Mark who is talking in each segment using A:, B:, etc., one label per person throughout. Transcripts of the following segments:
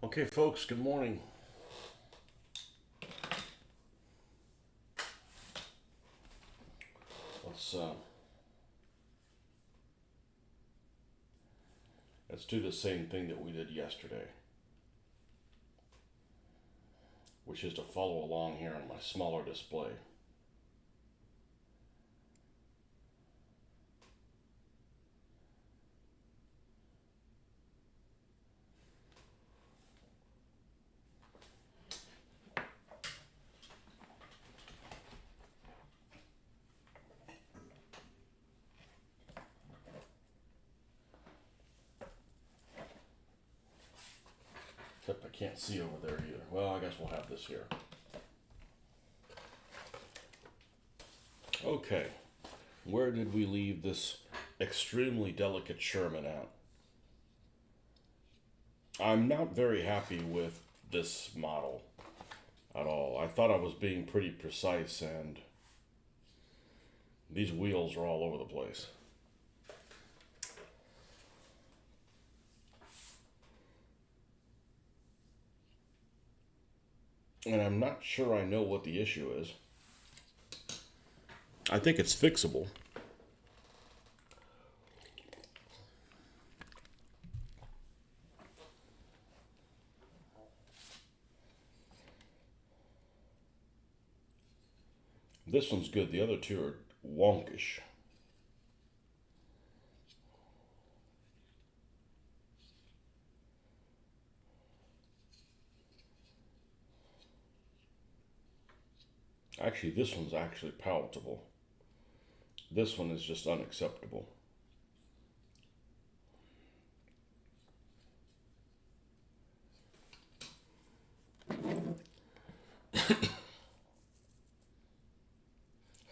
A: Okay, folks, good morning. Let's uh, let's do the same thing that we did yesterday, which is to follow along here on my smaller display. Except I can't see over there either. Well, I guess we'll have this here. Okay, where did we leave this extremely delicate Sherman at? I'm not very happy with this model at all. I thought I was being pretty precise, and these wheels are all over the place. And I'm not sure I know what the issue is. I think it's fixable. This one's good. The other two are wonkish. Actually, this one's actually palatable. This one is just unacceptable.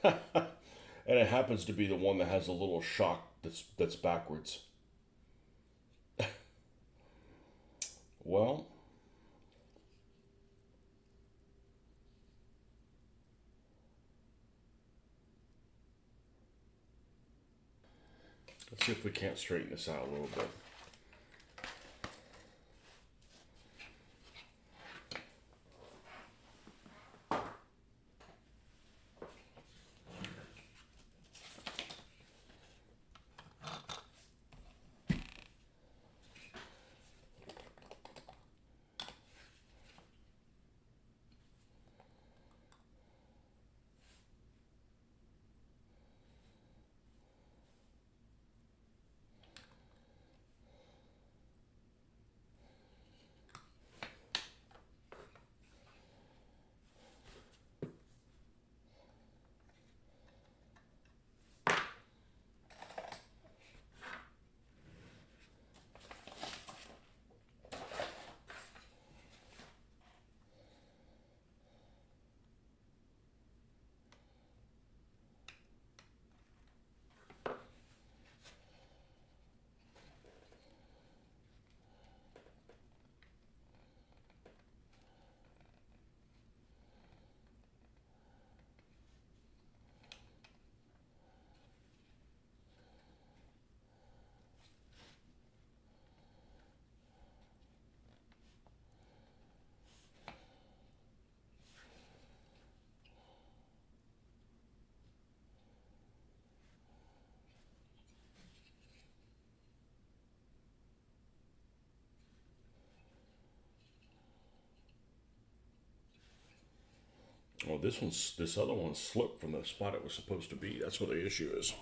A: And it happens to be the one that has a little shock that's backwards. Well, let's see if we can't straighten this out a little bit. Oh, this other one slipped from the spot it was supposed to be. That's what the issue is.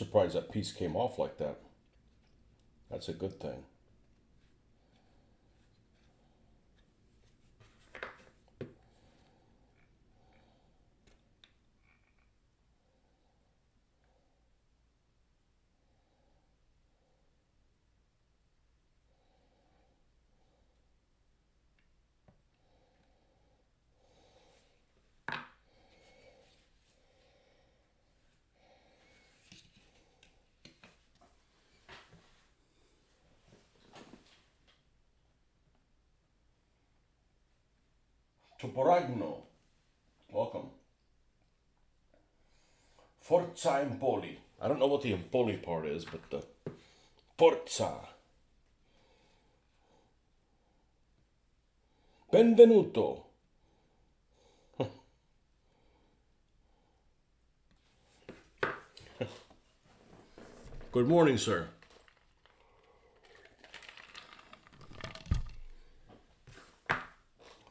A: Surprised that piece came off like that. That's a good thing. Toporagno. Welcome. Forza Empoli. I don't know what the Empoli part is, but the Forza. Benvenuto. Good morning, sir.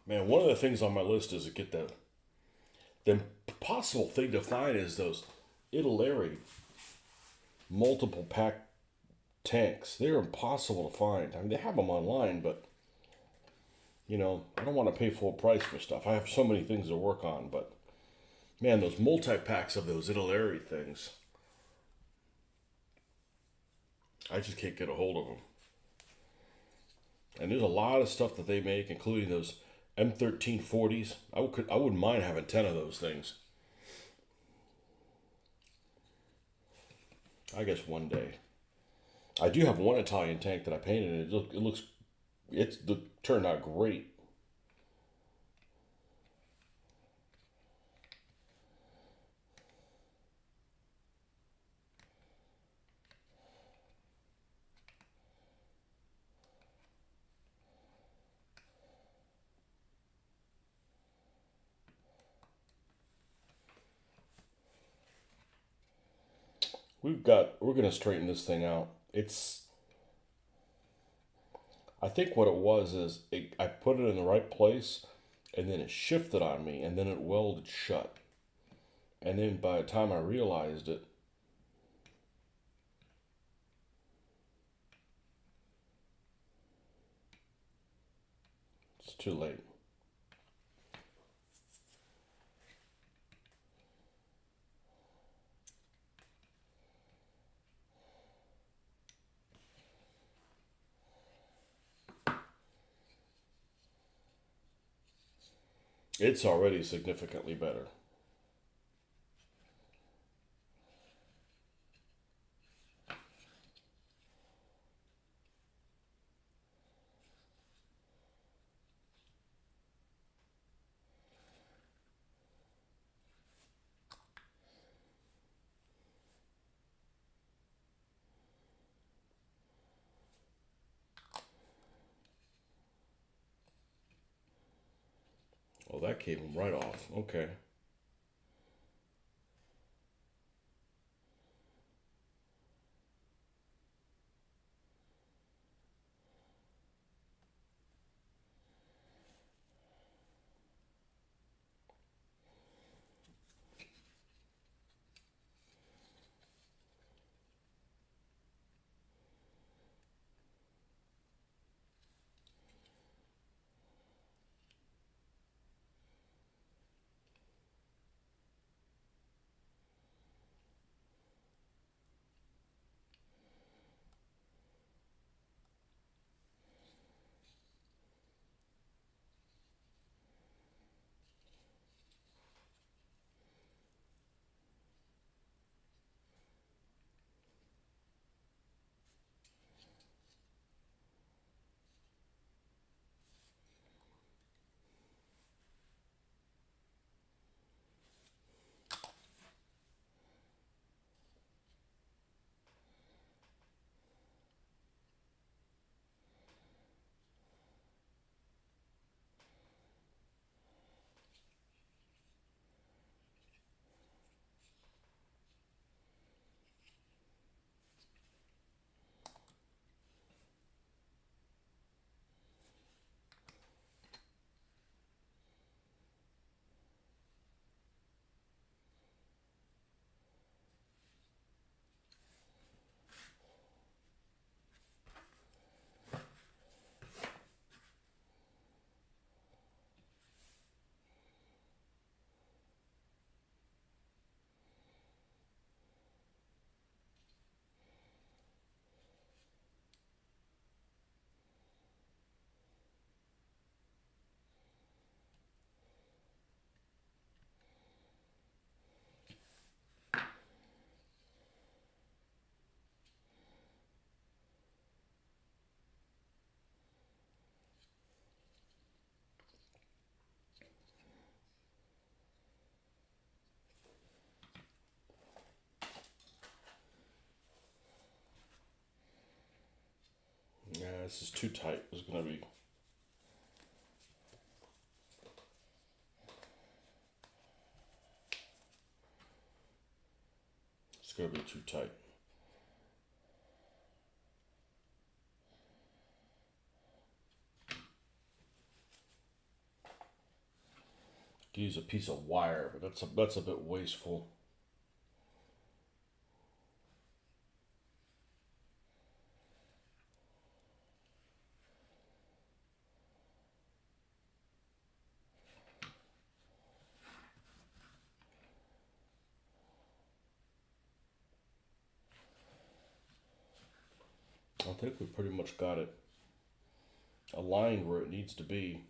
A: Man, one of the things on my list is to get the impossible thing to find is those Italeri multiple pack tanks. They're impossible to find. I mean, they have them online, but you know, I don't want to pay full price for stuff. I have so many things to work on, but man, those multi-packs of those Italeri things, I just can't get a hold of them. And there's a lot of stuff that they make, including those M1340s. I wouldn't mind having 10 of those things. I guess one day. I do have one Italian tank that I painted, and it turned out great. We're gonna straighten this thing out. I think what it was is I put it in the right place, and then it shifted on me, and then it welded shut. And then by the time I realized it, it's too late. It's already significantly better. Oh, that came right off. Okay. this is too tight. It's gonna be. It's gonna be too tight. Could use a piece of wire, but that's a bit wasteful. I think we pretty much got it aligned where it needs to be.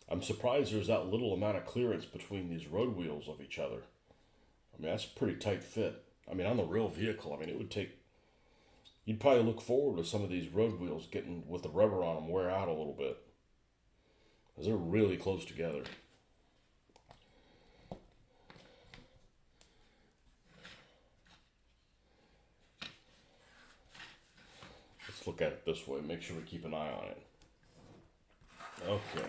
A: I'm surprised there's that little amount of clearance between these road wheels of each other. I mean, that's a pretty tight fit. I mean, on the real vehicle, I mean, it would take. You'd probably look forward to some of these road wheels getting, with the rubber on them, wear out a little bit. Because they're really close together. Let's look at it this way. Make sure we keep an eye on it. Okay.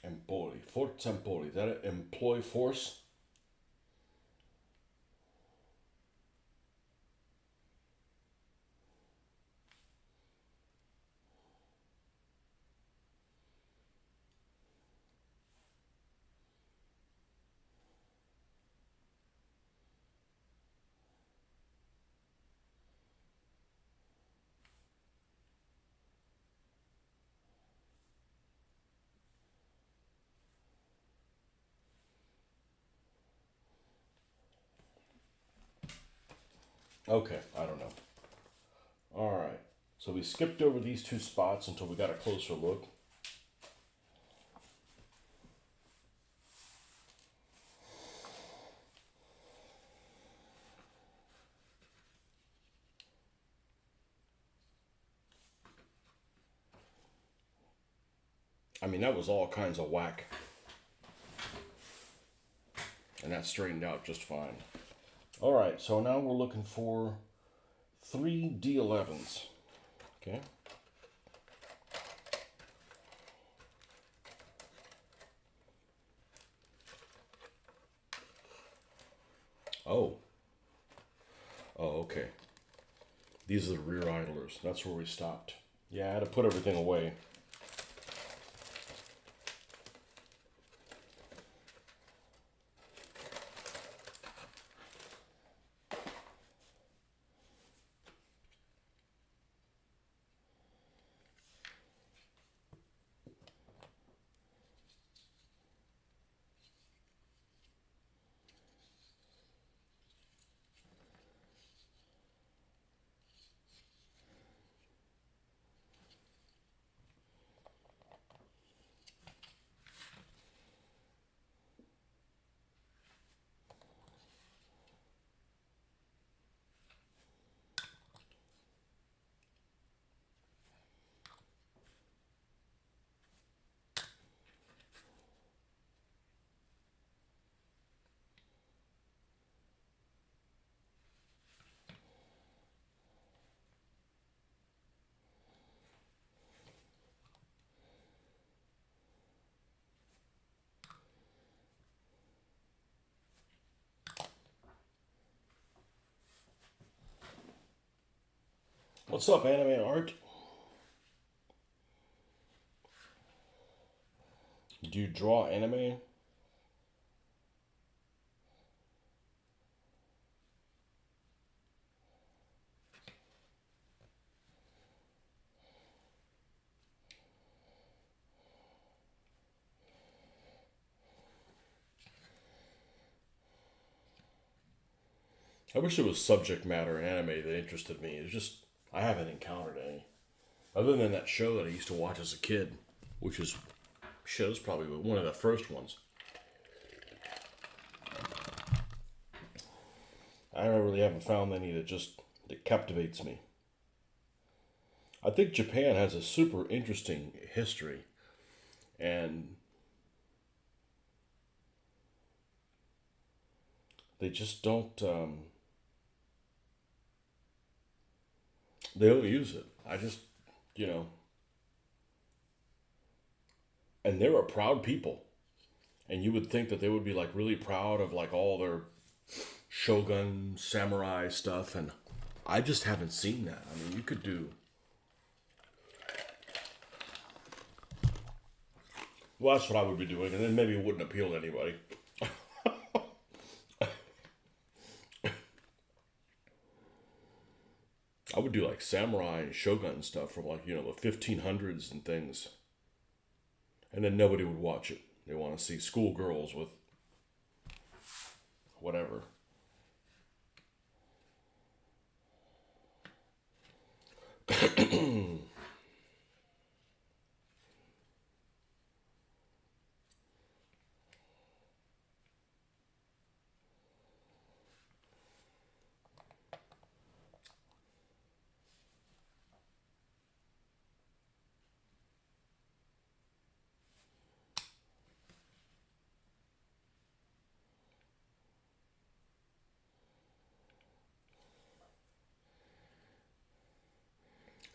A: Employ. Forza employ. Is that an employ force? Okay, I don't know. All right. So we skipped over these two spots until we got a closer look. I mean, that was all kinds of whack. And that straightened out just fine. All right, so now we're looking for 3 D11s. Okay. Oh. Oh, okay. These are the rear idlers. That's where we stopped. Yeah, I had to put everything away. What's up, anime art? Do you draw anime? I wish there was subject matter in anime that interested me. It's just, I haven't encountered any. Other than that show that I used to watch as a kid, which was, shit, it was probably one of the first ones. I really haven't found any that captivates me. I think Japan has a super interesting history, and they just don't. They don't use it. I just, you know, and they're a proud people, and you would think that they would be like really proud of like all their shogun samurai stuff, and I just haven't seen that. I mean, you could do. Well, that's what I would be doing, and then maybe it wouldn't appeal to anybody. I would do like samurai and shogun stuff from like the 1500s and things, and then nobody would watch it. They want to see schoolgirls with whatever.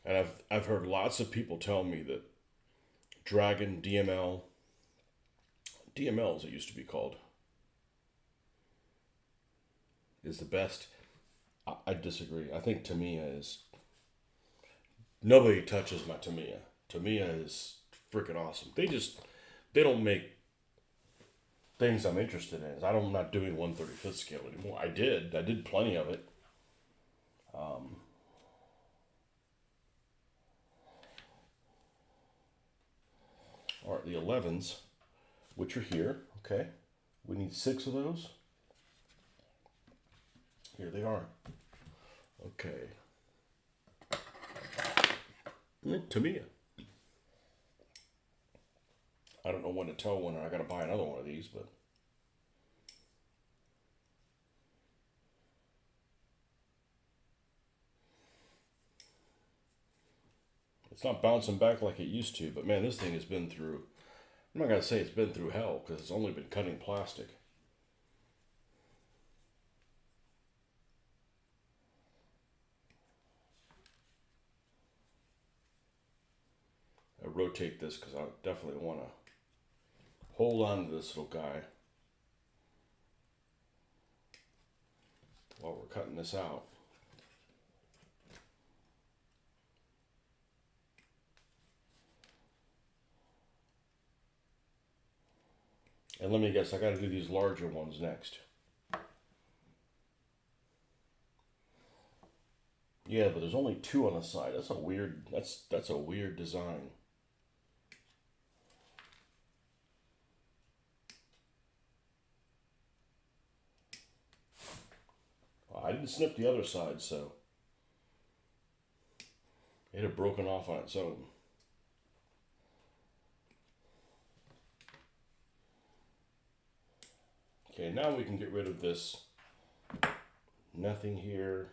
A: And I've heard lots of people tell me that Dragon DML as it used to be called, is the best. I disagree. I think Tamiya is. Nobody touches my Tamiya. Tamiya is freaking awesome. They don't make things I'm interested in. I'm not doing 1/35th scale anymore. I did plenty of it. All right, the 11s, which are here. Okay, we need 6 of those. Here they are. Okay. Tamiya. I don't know when to tell when I got to buy another one of these, but it's not bouncing back like it used to. But man, this thing has been through. I'm not gonna say it's been through hell because it's only been cutting plastic. I rotate this because I definitely want to hold on to this little guy while we're cutting this out. And let me guess, I got to do these larger ones next. Yeah, but there's only 2 on the side. That's a weird. That's a weird design. Well, I didn't snip the other side, so it had broken off on its own. Okay, now we can get rid of this. Nothing here.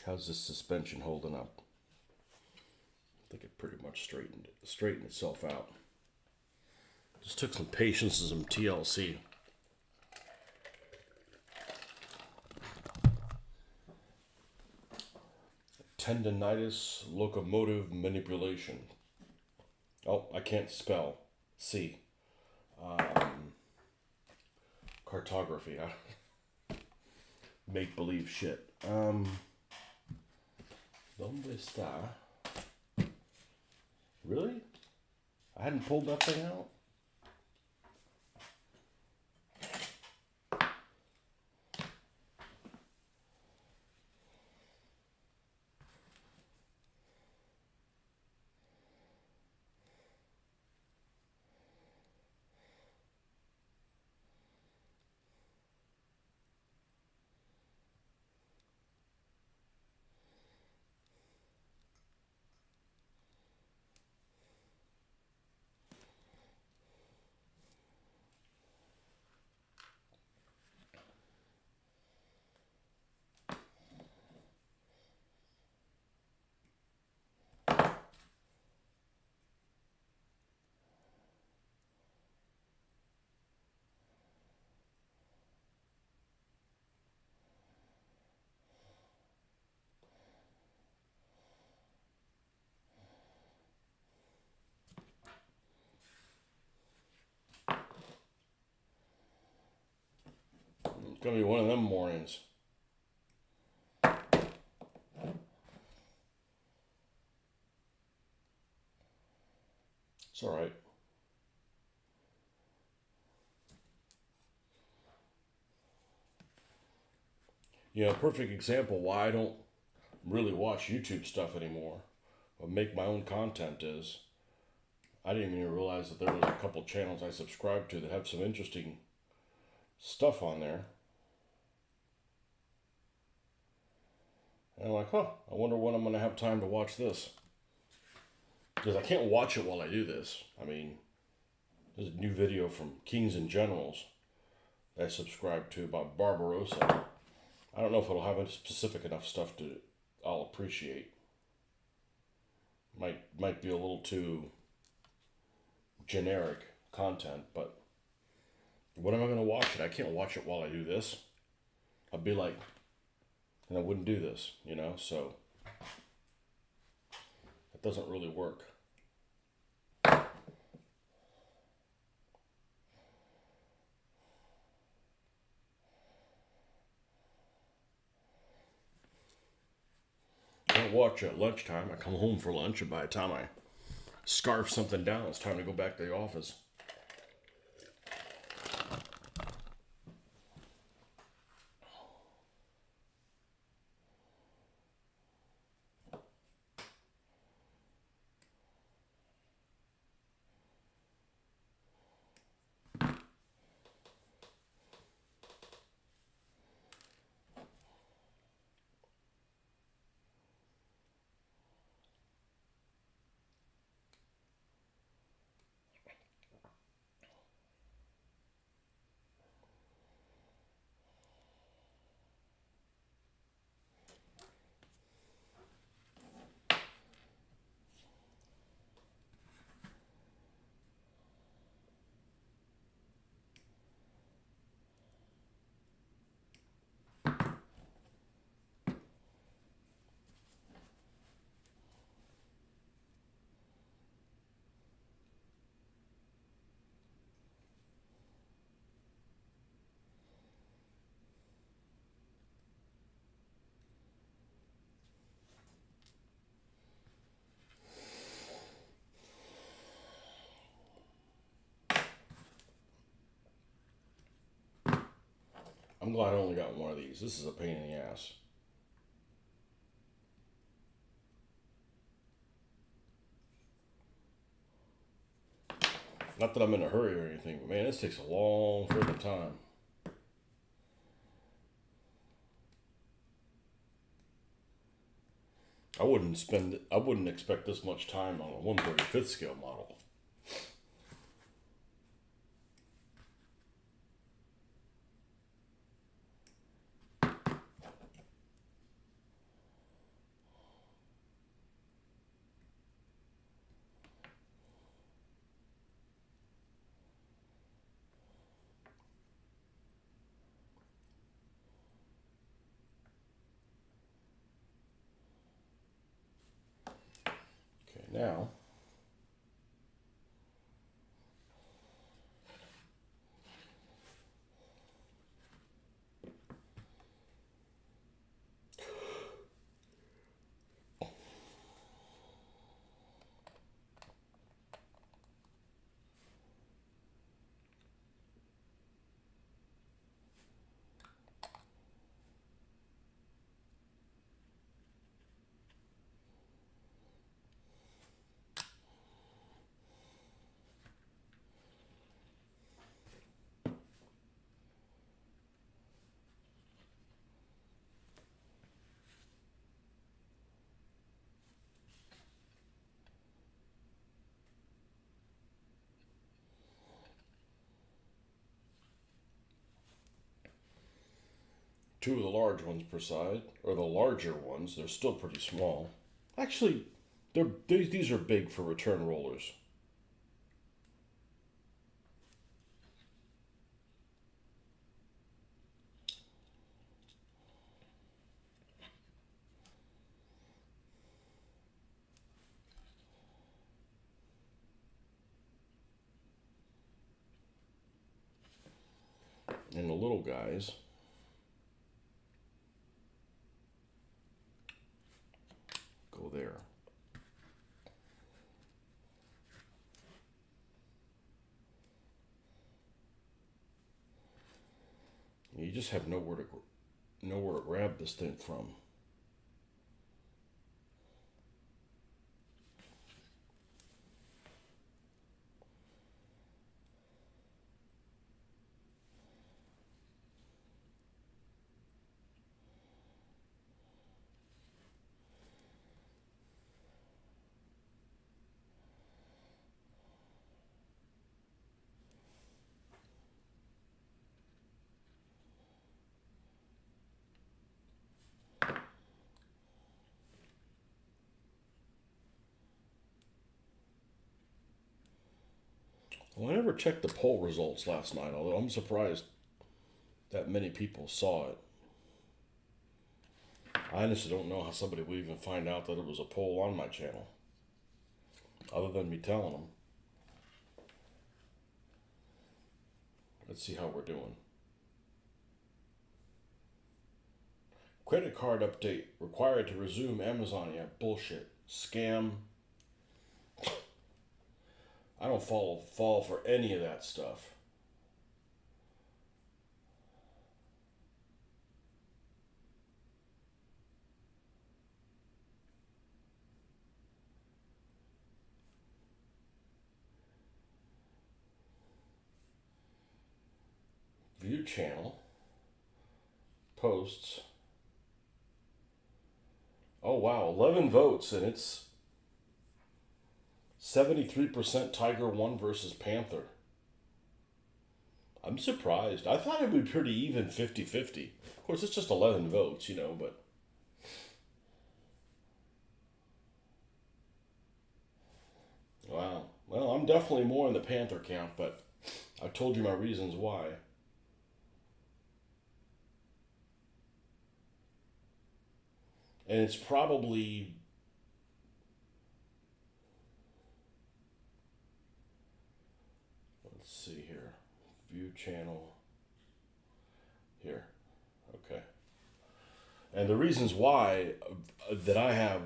A: How's this suspension holding up? I think it pretty much straightened itself out. Just took some patience and some TLC. Tendonitis locomotive manipulation. Oh, I can't spell. C. Cartography. Make believe shit. ¿Dónde está? Really? I hadn't pulled that thing out? It's gonna be one of them mornings. It's all right. You know, perfect example why I don't really watch YouTube stuff anymore, but make my own content is I didn't even realize that there was a couple channels I subscribed to that have some interesting stuff on there. And I'm like, huh, I wonder when I'm going to have time to watch this. Because I can't watch it while I do this. I mean, there's a new video from Kings and Generals that I subscribe to about Barbarossa. I don't know if it'll have any specific enough stuff to I'll appreciate. Might be a little too generic content, but when am I going to watch it? I can't watch it while I do this. I'd be like, and I wouldn't do this, you know, so it doesn't really work. I don't watch at lunchtime. I come home for lunch, and by the time I scarf something down, it's time to go back to the office. I'm glad I only got one of these. This is a pain in the ass. Not that I'm in a hurry or anything, but man, this takes a long freaking time. I wouldn't expect this much time on a 1/35th scale model. Okay, now two of the large ones per side, or the larger ones, they're still pretty small. Actually, these are big for return rollers. And the little guys just have nowhere to grab this thing from. Well, I never checked the poll results last night, although I'm surprised that many people saw it. I honestly don't know how somebody would even find out that it was a poll on my channel, other than me telling them. Let's see how we're doing. Credit card update required to resume Amazon. Yeah, bullshit. Scam. I don't fall for any of that stuff. View channel. Posts. Oh wow, 11 votes, and it's 73% Tiger 1 versus Panther. I'm surprised. I thought it would be pretty even 50-50. Of course, it's just 11 votes, but... Wow. Well, I'm definitely more in the Panther camp, but I told you my reasons why. And it's probably... Let's see here. View channel. Here. Okay. And the reasons why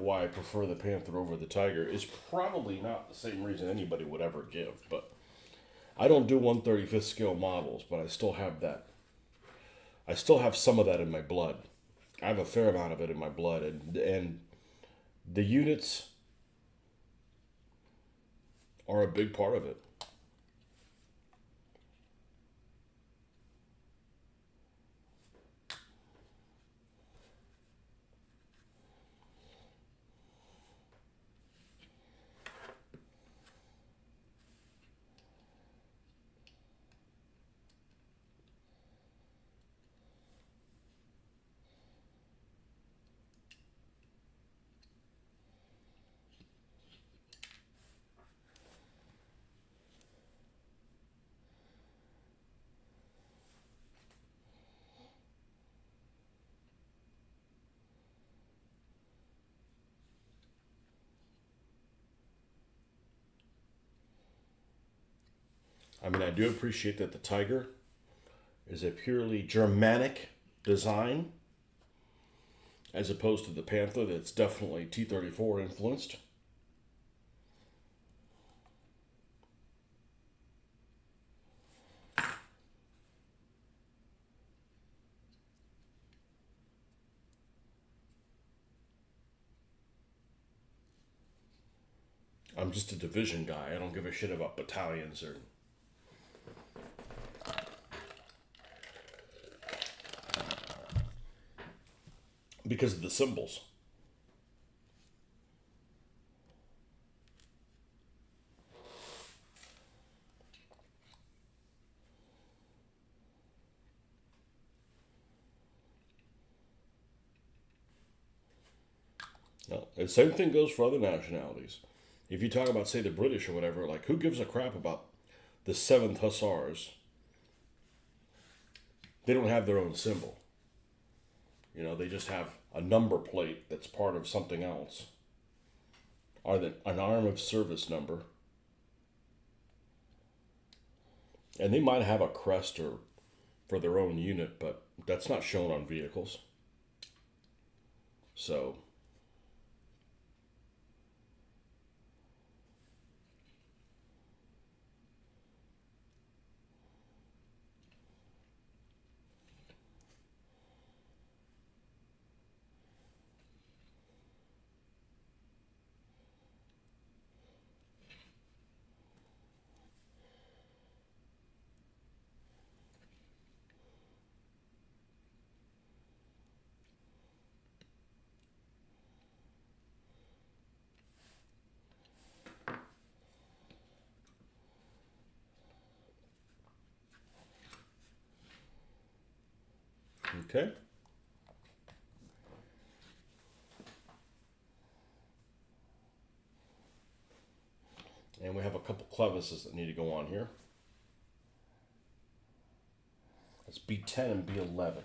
A: why I prefer the Panther over the Tiger is probably not the same reason anybody would ever give, but I don't do 1/35th scale models, but I still have that. I still have some of that in my blood. I have a fair amount of it in my blood, and the units are a big part of it. I mean, I do appreciate that the Tiger is a purely Germanic design, as opposed to the Panther that's definitely T-34 influenced. I'm just a division guy. I don't give a shit about battalions or... Because of the symbols. No, the same thing goes for other nationalities. If you talk about, say, the British or whatever, like, who gives a crap about the 7th Hussars? They don't have their own symbol. They just have a number plate that's part of something else. Or an arm of service number. And they might have a crest or for their own unit, but that's not shown on vehicles. So... Okay. And we have a couple clevises that need to go on here. That's B10 and B11.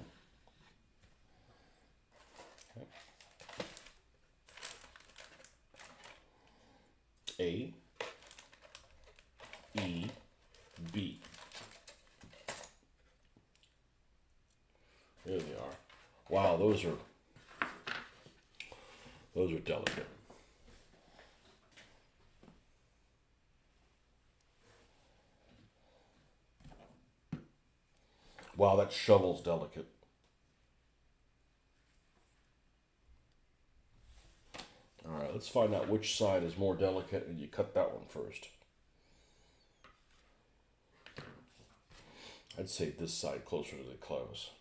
A: Okay. A, E, B. There they are. Wow, those are delicate. Wow, that shovel's delicate. All right, let's find out which side is more delicate, and you cut that one first. I'd say this side closer to the clevis.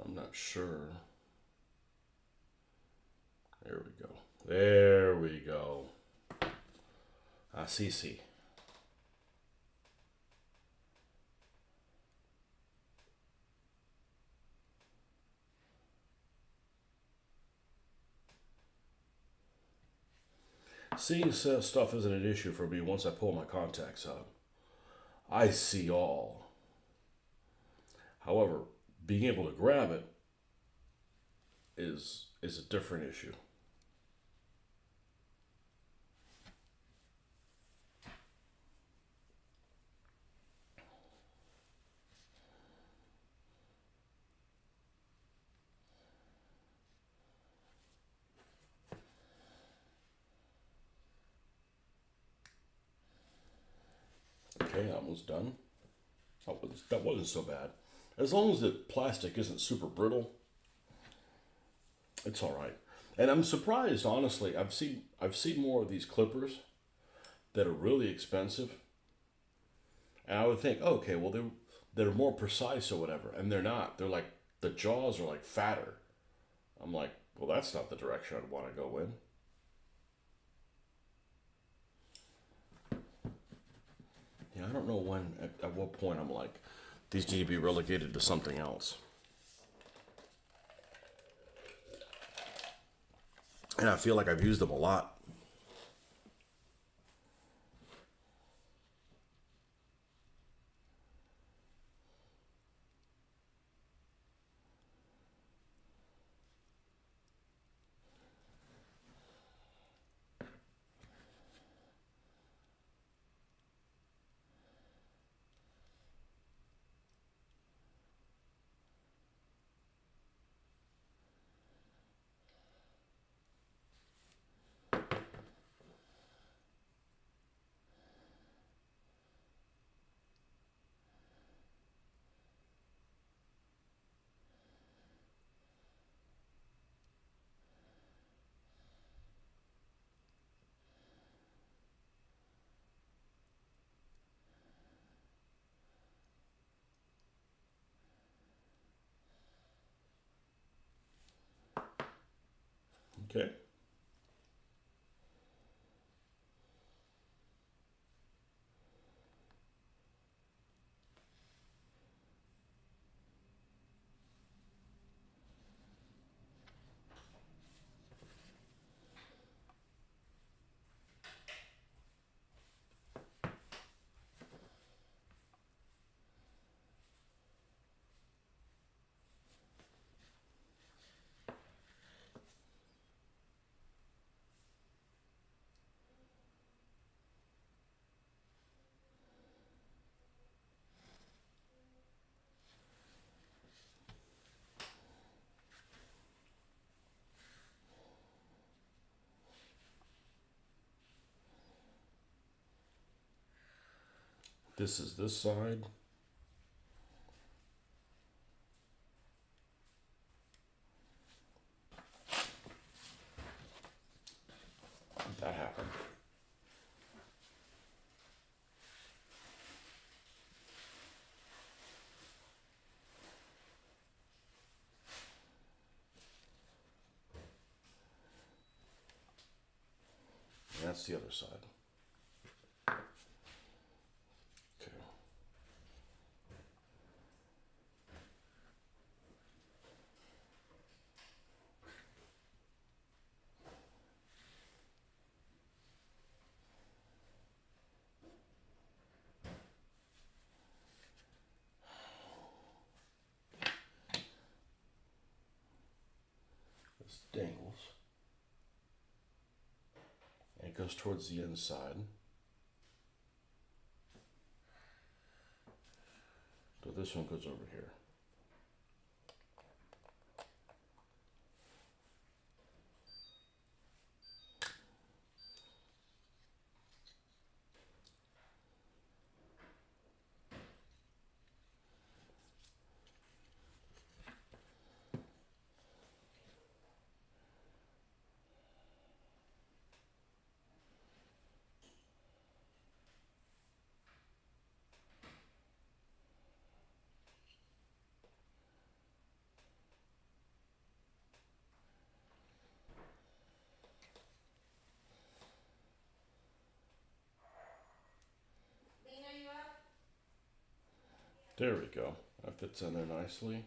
A: I'm not sure. There we go. There we go. Ah, see. Seeing stuff isn't an issue for me once I pull my contacts out. I see all. However, being able to grab it is a different issue. Okay, that one's done. That wasn't so bad. As long as the plastic isn't super brittle, it's all right. And I'm surprised, honestly. I've seen more of these clippers that are really expensive, and I would think, okay, well they're more precise or whatever, and they're not. They're like the jaws are like fatter. I'm like, well, that's not the direction I'd want to go in. Yeah, I don't know when, at what point I'm like, these need to be relegated to something else. And I feel like I've used them a lot. Okay. This is this side. That happened. And that's the other side. Okay. This dangles. And it goes towards the inside. So this one goes over here. There we go. That fits in there nicely.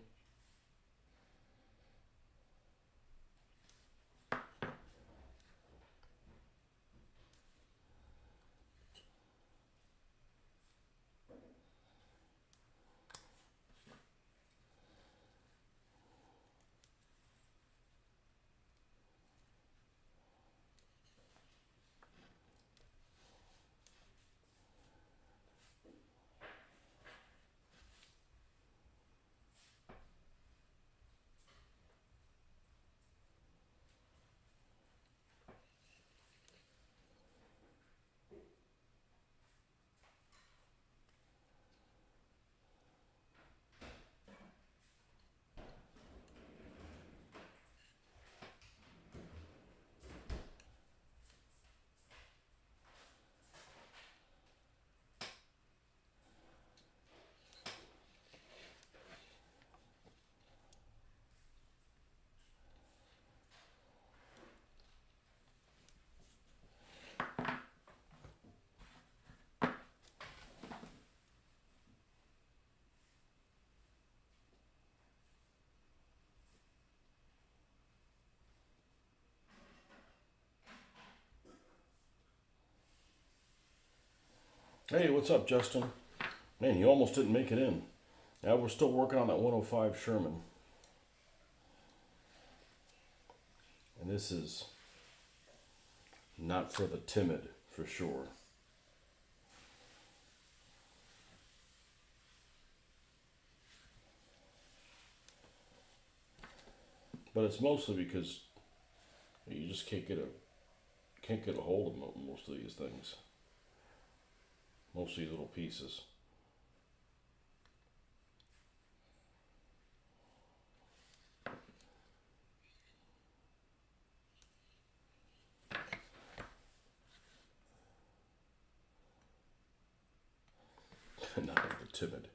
A: Hey, what's up, Justin? Man, you almost didn't make it in. Now we're still working on that 105 Sherman. And this is not for the timid, for sure. But it's mostly because you just can't get a hold of most of these things. Most of these little pieces. Not for the timid.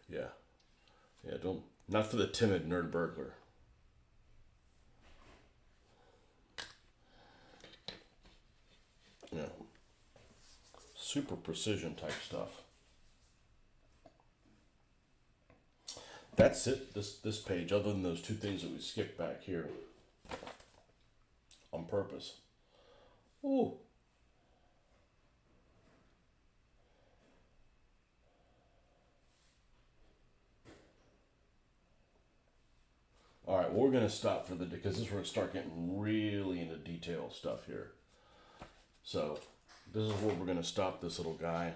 A: Yeah. Yeah, not for the timid nerd burglar. super precision type stuff. That's it, this page, other than those two things that we skipped back here on purpose. Ooh. All right, well, we're going to stop for the day because this is where we start getting really into detail stuff here. So this is where we're going to stop this little guy.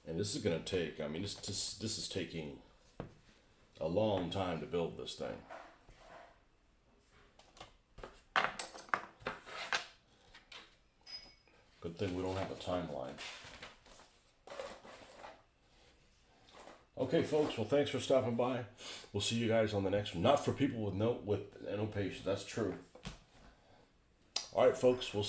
A: And this is going to take, I mean, this is taking a long time to build this thing. Good thing we don't have a timeline. Okay, folks. Well, thanks for stopping by. We'll see you guys on the next one. Not for people with no patience. That's true. All right, folks. We'll see.